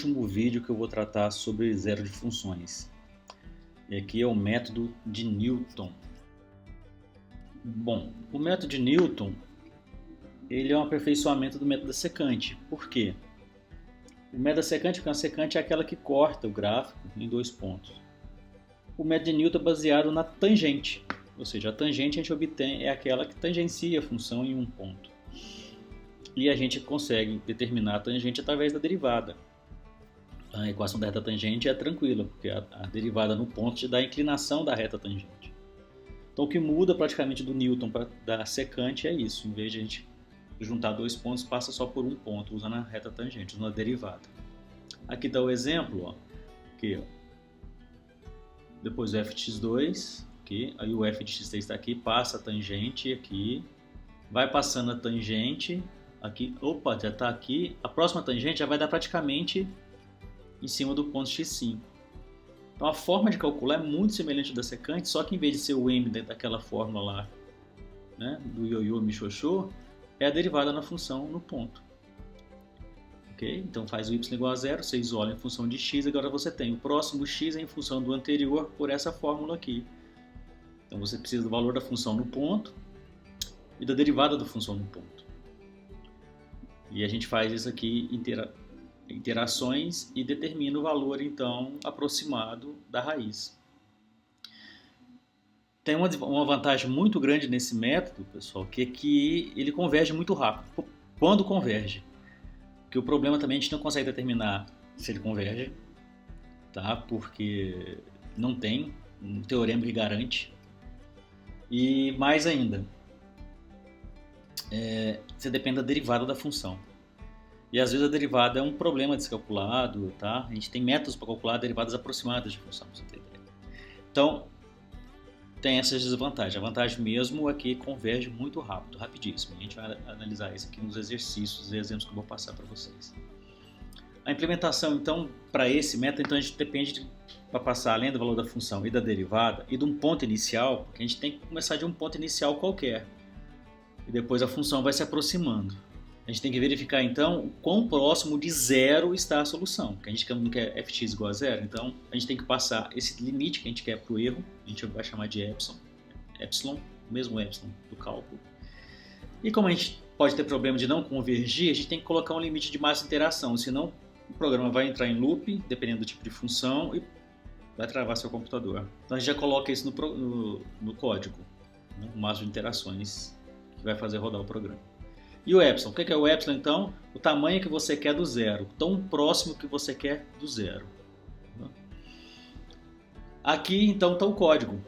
último vídeo que eu vou tratar sobre zero de funções. E aqui é o método de Newton. Bom, o método de Newton ele é um aperfeiçoamento do método da secante. Por quê? O método da secante, porque a secante é aquela que corta o gráfico em dois pontos. O método de Newton é baseado na tangente, ou seja, a tangente a gente obtém é aquela que tangencia a função em um ponto. E a gente consegue determinar a tangente através da derivada. A equação da reta tangente é tranquila, porque a derivada no ponto te dá a inclinação da reta tangente. Então o que muda praticamente do Newton para da secante é isso. Em vez de a gente juntar dois pontos, passa só por um ponto, usando a reta tangente, usando a derivada. Aqui dá o exemplo, ó, aqui, ó. Depois o f de x2, aqui, aí o f de x3 está aqui, passa a tangente aqui, vai passando a tangente, aqui, opa, já está aqui, a próxima tangente já vai dar praticamente em cima do ponto x5. Então a forma de calcular é muito semelhante da secante, só que em vez de ser o m dentro daquela fórmula lá, né, do ioiô michôchô, é a derivada na função no ponto. Okay? Então faz o y igual a zero, você isola em função de x, agora você tem o próximo x em função do anterior por essa fórmula aqui. Então você precisa do valor da função no ponto e da derivada da função no ponto. E a gente faz isso aqui interações e determina o valor então aproximado da raiz. Tem uma vantagem muito grande nesse método, pessoal, que é que ele converge muito rápido. Quando converge. Porque o problema também a gente não consegue determinar se ele converge, tá? Porque não tem um teorema que garante. E mais ainda, você depende da derivada da função. E às vezes a derivada é um problema descalculado, tá? A gente tem métodos para calcular derivadas aproximadas de função, pra você ter ideia. Então, tem essas desvantagens. A vantagem mesmo é que converge muito rápido, rapidíssimo. A gente vai analisar isso aqui nos exercícios e exemplos que eu vou passar para vocês. A implementação, então, para esse método, então, a gente depende para passar além do valor da função e da derivada e de um ponto inicial, porque a gente tem que começar de um ponto inicial qualquer. E depois a função vai se aproximando. A gente tem que verificar, então, o quão próximo de zero está a solução, porque a gente não quer fx igual a zero, então a gente tem que passar esse limite que a gente quer para o erro, a gente vai chamar de epsilon, o mesmo epsilon do cálculo. E como a gente pode ter problema de não convergir, a gente tem que colocar um limite de máxima interação, senão o programa vai entrar em loop, dependendo do tipo de função, e vai travar seu computador. Então a gente já coloca isso no código, né? O máximo de interações que vai fazer rodar o programa. E o epsilon? O que é o epsilon, então? O tamanho que você quer do zero, tão próximo que você quer do zero. Aqui, então, está o código.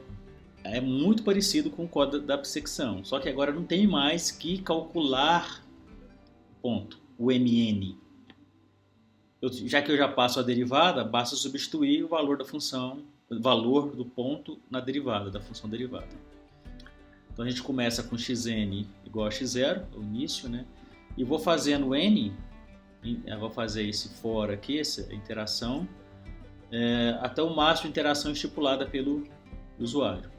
É muito parecido com o código da secção, só que agora não tem mais que calcular ponto, o mn. Já que eu já passo a derivada, basta substituir o valor da função, o valor do ponto na derivada, da função derivada. Então a gente começa com xn igual a x0, o início, né? E vou fazendo n, eu vou fazer esse for aqui, essa interação, até o máximo de interação estipulada pelo usuário.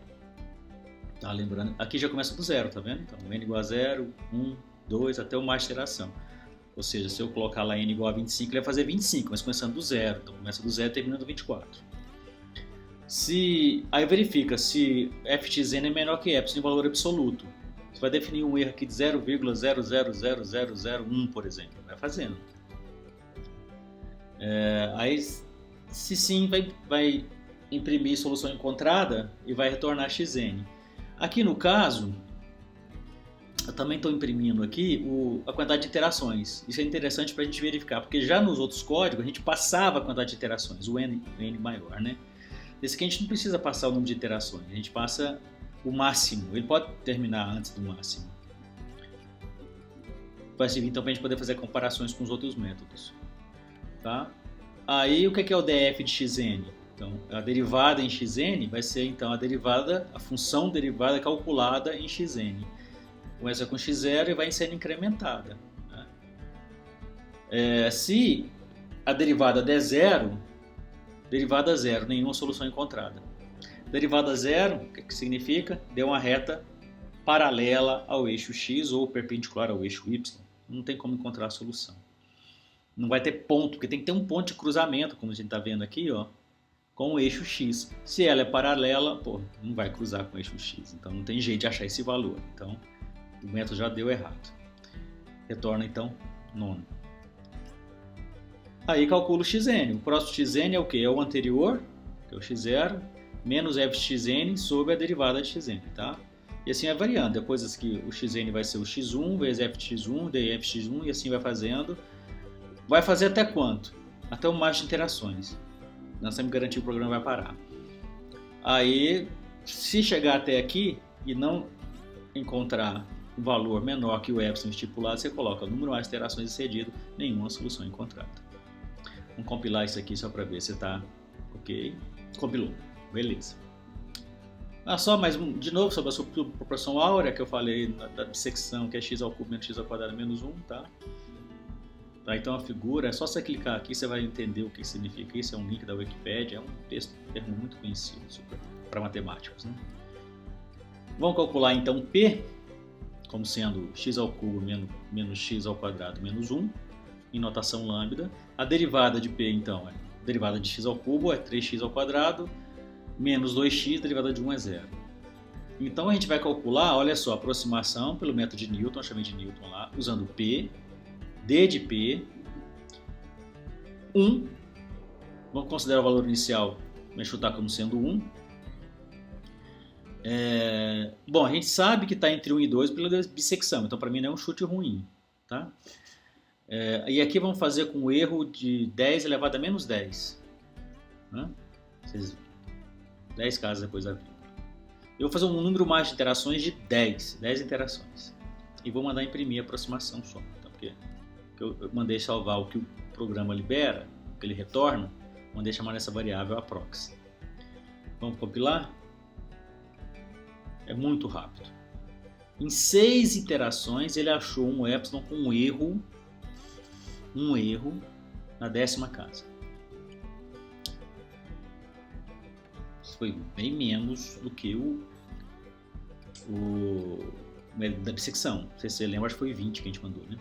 Tá, lembrando, aqui já começa do zero, tá vendo? Então n igual a 0, 1, 2, até o máximo de interação. Ou seja, se eu colocar lá n igual a 25, ele vai fazer 25, mas começando do zero. Então começa do zero e termina no 24. Aí verifica se f de n é menor que epsilon em valor absoluto. Você vai definir um erro aqui de 0,000001, por exemplo. Vai fazendo. Aí, se sim, vai imprimir solução encontrada e vai retornar xn. Aqui no caso, eu também estou imprimindo aqui a quantidade de iterações. Isso é interessante para a gente verificar, porque já nos outros códigos a gente passava a quantidade de iterações, o n maior, né? Esse aqui a gente não precisa passar o número de iterações, a gente passa o máximo, ele pode terminar antes do máximo. Vai servir então para a gente poder fazer comparações com os outros métodos. Tá? Aí o que é o df de xn? Então, a derivada em xn vai ser então a função derivada calculada em xn. Começa com x0 e vai sendo incrementada. Né? Se a derivada der zero, derivada zero, nenhuma solução encontrada. Derivada zero, o que significa? Deu uma reta paralela ao eixo x ou perpendicular ao eixo y. Não tem como encontrar a solução. Não vai ter ponto, porque tem que ter um ponto de cruzamento, como a gente está vendo aqui, ó, com o eixo X. Se ela é paralela, pô, não vai cruzar com o eixo X. Então não tem jeito de achar esse valor. Então o método já deu errado. Retorna então nono. Aí calcula o xn. O próximo xn é o que? É o anterior, que é o x0, menos fxn sobre a derivada de xn, tá? E assim vai variando. Depois aqui o xn vai ser o x1, vezes fx1, daí fx1 e assim vai fazendo. Vai fazer até quanto? Até o máximo de interações. Nós temos que garantir que o programa vai parar. Aí, se chegar até aqui e não encontrar um valor menor que o epsilon estipulado, você coloca o número mais de interações excedido, nenhuma solução encontrada. Vamos compilar isso aqui só para ver se está ok. Compilou. Beleza. Só mais de novo sobre a subproporção áurea que eu falei da bissecção, que é x ao cubo menos x ao quadrado menos 1, tá? Tá, então a figura, é só você clicar aqui, você vai entender o que significa isso. É um link da Wikipedia, é um termo muito conhecido para matemáticos, né? Vamos calcular então P como sendo x ao cubo menos x ao quadrado menos 1, em notação lambda. A derivada de P, então, a derivada de x ao cubo é 3x ao quadrado menos 2x, a derivada de 1 é 0. Então a gente vai calcular, olha só, a aproximação pelo método de Newton, eu chamei de Newton lá, usando P, D de P, 1, vamos considerar o valor inicial, vamos chutar como sendo 1. Bom, a gente sabe que está entre 1 e 2 pela bissecção, então para mim não é um chute ruim, tá? E aqui vamos fazer com o erro de 10 elevado a menos 10, né? 10 casas depois da vírgula. Eu vou fazer um número mais de interações de 10 interações, e vou mandar imprimir a aproximação só, então, porque eu mandei salvar o que o programa libera, o que ele retorna, mandei chamar nessa variável aprox. Vamos compilar? É muito rápido. Em 6 iterações ele achou um epsilon com um erro na 10ª casa. Isso foi bem menos do que o da bissecção. Não sei se você lembra, acho que foi 20 que a gente mandou, né?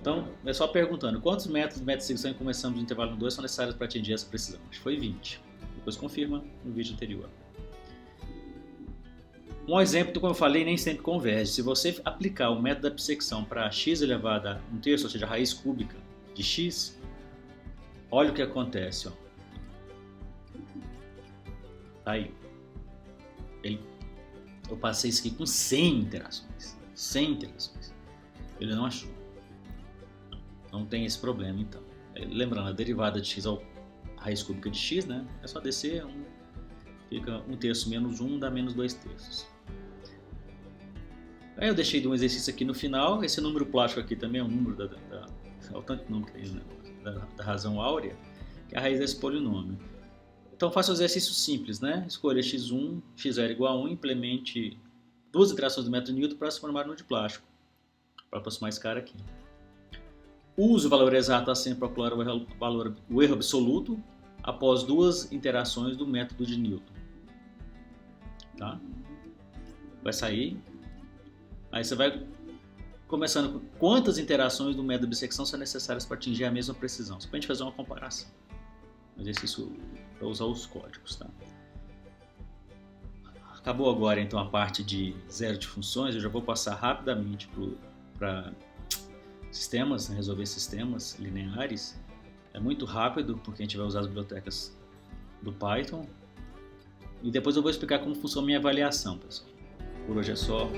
Então, é só perguntando, quantos métodos de bissecção começamos no intervalo 2 são necessários para atingir essa precisão? Acho que foi 20. Depois confirma no vídeo anterior. Um exemplo, como eu falei, nem sempre converge. Se você aplicar o método da bissecção para x elevado a 1/3, ou seja, a raiz cúbica de x, olha o que acontece. Ó. Tá aí. Eu passei isso aqui com 100 interações. 100 interações. Ele não achou. Não tem esse problema, então. Lembrando, a derivada de x ao raiz cúbica de x, né? É só descer, fica 1/3 menos 1 dá menos 2/3. Aí eu deixei de um exercício aqui no final. Esse número plástico aqui também é um número olha o tanto de número que tem, né? da razão áurea, que é a raiz desse polinômio. Então faça um exercício simples, né? Escolha x1, x0 igual a 1, implemente duas iterações do método Newton para se formar um número de plástico, para aproximar esse cara aqui. Use o valor exato sempre para calcular o erro absoluto após duas interações do método de Newton. Tá? Vai sair. Aí você vai começando com quantas interações do método de bissecção são necessárias para atingir a mesma precisão. Só para a gente fazer uma comparação. Um exercício para usar os códigos. Tá? Acabou agora então a parte de zero de funções. Eu já vou passar rapidamente para sistemas, né? Resolver sistemas lineares. É muito rápido porque a gente vai usar as bibliotecas do Python. E depois eu vou explicar como funciona a minha avaliação, pessoal. Por hoje é só.